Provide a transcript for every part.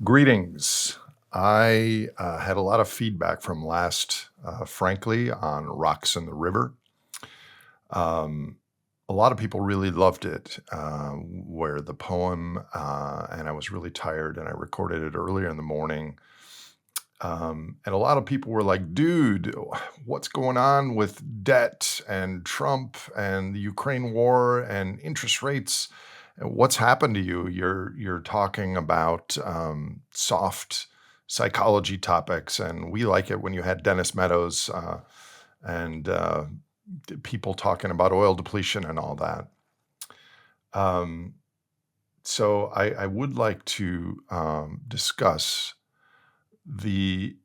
Greetings. I had a lot of feedback from last, frankly, on Rocks in the River. Um, a lot of people really loved it, where the poem, and I was really tired and I recorded it earlier in the morning. And a lot of people were like, dude, what's going on with debt and Trump and the Ukraine war and interest rates? What's happened to you? You're talking about soft psychology topics, and we like it when you had Dennis Meadows and people talking about oil depletion and all that. Um, so I would like to discuss the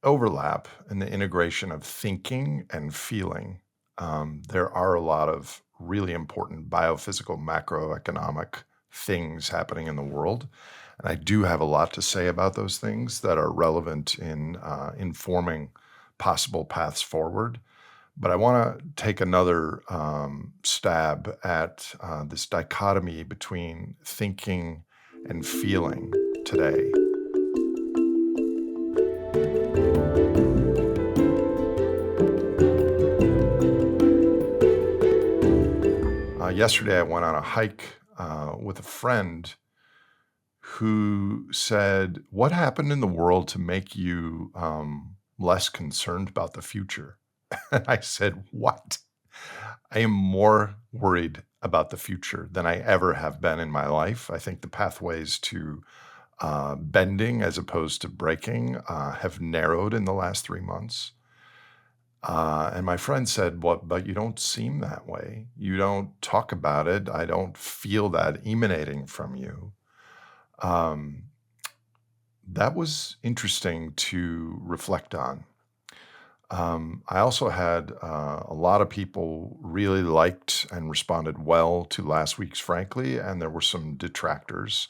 overlap and the integration of thinking and feeling. There are a lot of really important biophysical, macroeconomic things happening in the world. And I do have a lot to say about those things that are relevant in informing possible paths forward. But I want to take another stab at this dichotomy between thinking and feeling today. Yesterday, I went on a hike with a friend who said, "What happened in the world to make you less concerned about the future?" And I said, "What? I am more worried about the future than I ever have been in my life. I think the pathways to bending as opposed to breaking have narrowed in the last 3 months." And my friend said, "What? But you don't seem that way. You don't talk about it. I don't feel that emanating from you." Um, that was interesting to reflect on. I also had a lot of people really liked and responded well to last week's Frankly, and there were some detractors.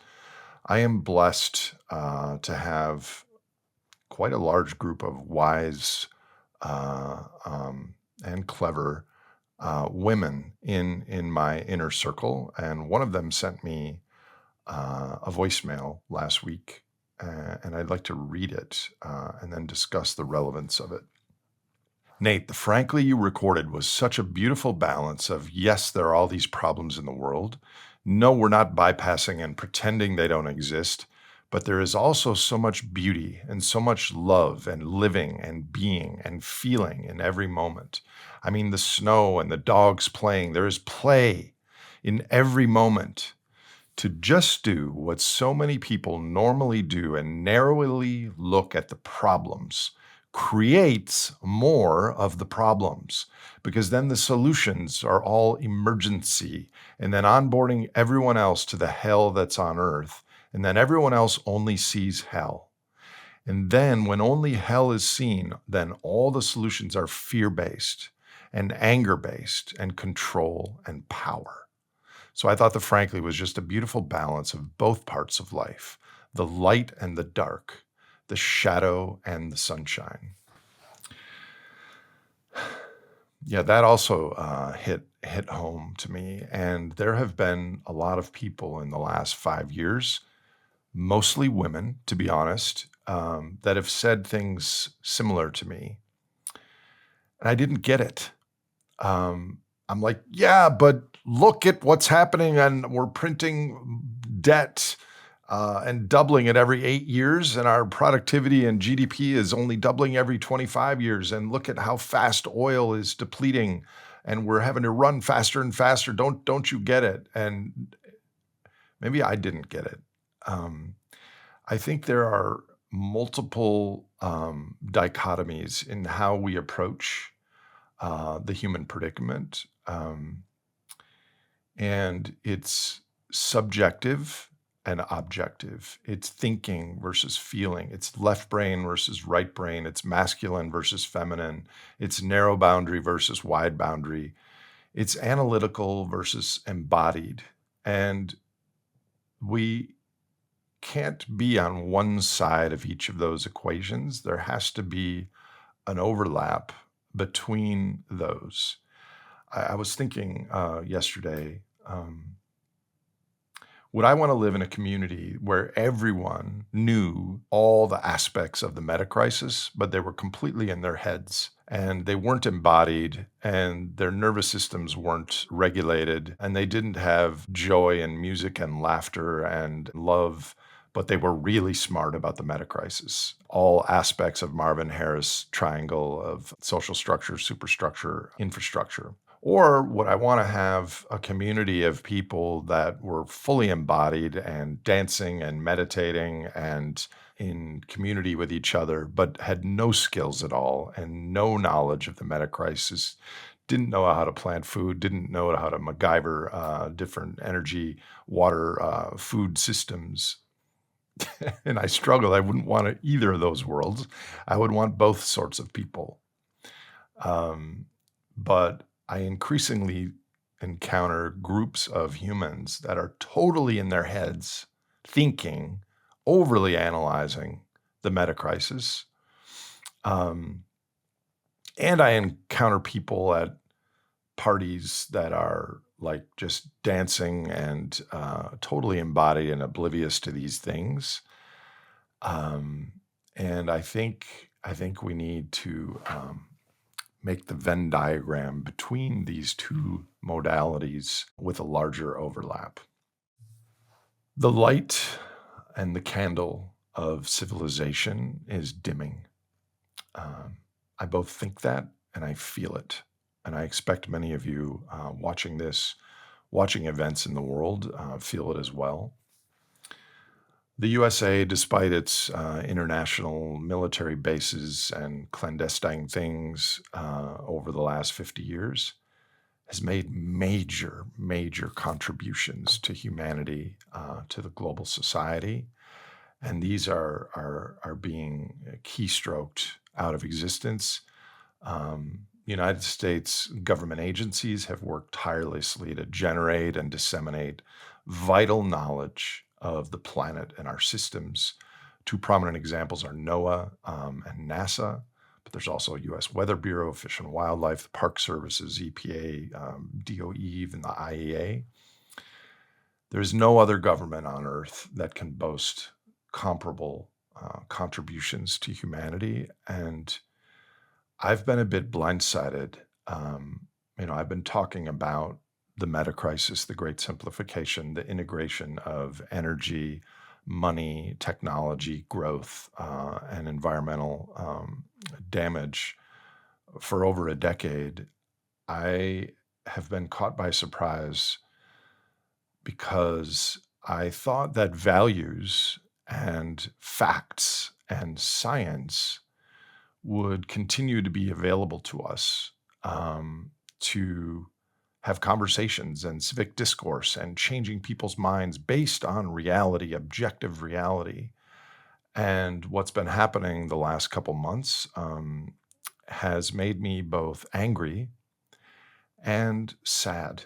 I am blessed to have quite a large group of wise uh, um, and clever women in my inner circle, and one of them sent me a voicemail last week, and I'd like to read it and then discuss the relevance of it. Nate, the frankly you recorded was such a beautiful balance of yes, there are all these problems in the world. No, we're not bypassing and pretending they don't exist, but there is also so much beauty and so much love and living and being and feeling in every moment. I mean, the snow and the dogs playing, there is play in every moment. To just do what so many people normally do and narrowly look at the problems creates more of the problems, because then the solutions are all emergency, and then onboarding everyone else to the hell that's on earth, and then everyone else only sees hell. And then when only hell is seen, then all the solutions are fear-based and anger-based and control and power. So I thought the Frankly was just a beautiful balance of both parts of life, the light and the dark, the shadow and the sunshine. Yeah, that also hit home to me. And there have been a lot of people in the last 5 years, mostly women, to be honest, that have said things similar to me. And I didn't get it. I'm like, yeah, but look at what's happening, and we're printing debt and doubling it every 8 years, and our productivity and GDP is only doubling every 25 years. And look at how fast oil is depleting, and we're having to run faster and faster. Don't you get it? And maybe I didn't get it. Um, I think there are multiple dichotomies in how we approach the human predicament. And it's subjective and objective. It's thinking versus feeling. It's left brain versus right brain. It's masculine versus feminine. It's narrow boundary versus wide boundary. It's analytical versus embodied. And we can't be on one side of each of those equations. There has to be an overlap between those. I was thinking yesterday, Would I want to live in a community where everyone knew all the aspects of the meta crisis, but they were completely in their heads and they weren't embodied and their nervous systems weren't regulated and they didn't have joy and music and laughter and love, but they were really smart about the meta crisis? All aspects of Marvin Harris triangle of social structure, superstructure, infrastructure. Or would I want to have a community of people that were fully embodied and dancing and meditating and in community with each other, but had no skills at all and no knowledge of the meta crisis, didn't know how to plant food, didn't know how to MacGyver different energy, water, food systems? And I struggled. I wouldn't want either of those worlds. I would want both sorts of people. Um, but I increasingly encounter groups of humans that are totally in their heads, thinking, overly analyzing the meta crisis. Um, and I encounter people at parties that are like just dancing and totally embodied and oblivious to these things. Um, and I think we need to make the Venn diagram between these two modalities with a larger overlap. The light and the candle of civilization is dimming. Um, I both think that and I feel it. And I expect many of you watching this, watching events in the world, feel it as well. The USA, despite its international military bases and clandestine things over the last 50 years, has made major, major contributions to humanity, to the global society. And these are being keystroked out of existence. United States government agencies have worked tirelessly to generate and disseminate vital knowledge of the planet and our systems. Two prominent examples are NOAA and NASA, but there's also U.S. Weather Bureau, Fish and Wildlife, the Park Services, EPA, DOE, even the IEA. There's no other government on Earth that can boast comparable contributions to humanity. And I've been a bit blindsided. I've been talking about the meta crisis, the great simplification, the integration of energy, money, technology, growth, and environmental damage for over a decade. I have been caught by surprise because I thought that values and facts and science would continue to be available to us to have conversations and civic discourse and changing people's minds based on reality, objective reality. And what's been happening the last couple months has made me both angry and sad.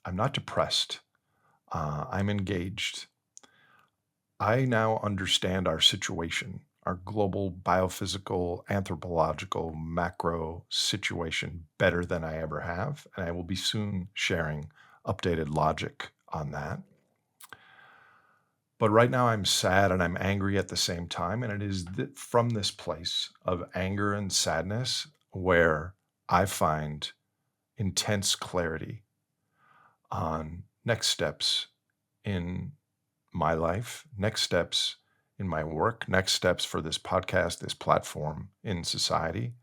I'm not depressed. I'm engaged. I now understand our situation, our global biophysical, anthropological, macro situation better than I ever have. And I will be soon sharing updated logic on that. But right now I'm sad and I'm angry at the same time. And it is from this place of anger and sadness where I find intense clarity on next steps in my life, next steps in my work, next steps for this podcast, this platform in society.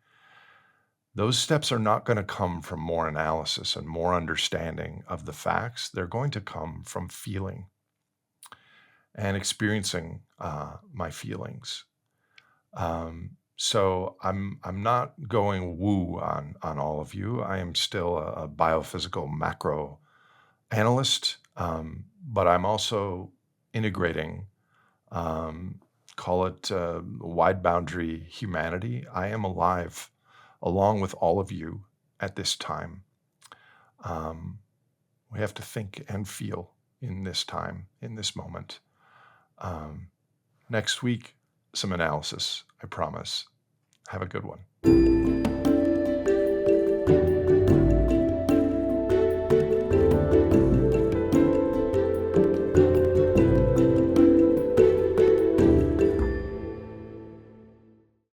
Those steps are not going to come from more analysis and more understanding of the facts. They're going to come from feeling and experiencing my feelings. So I'm not going woo on all of you. I am still a biophysical macro analyst, but I'm also integrating, um, call it wide boundary humanity. I am alive along with all of you at this time. Um, we have to think and feel in this time, in this moment. Um, Next week, some analysis, I promise. Have a good one.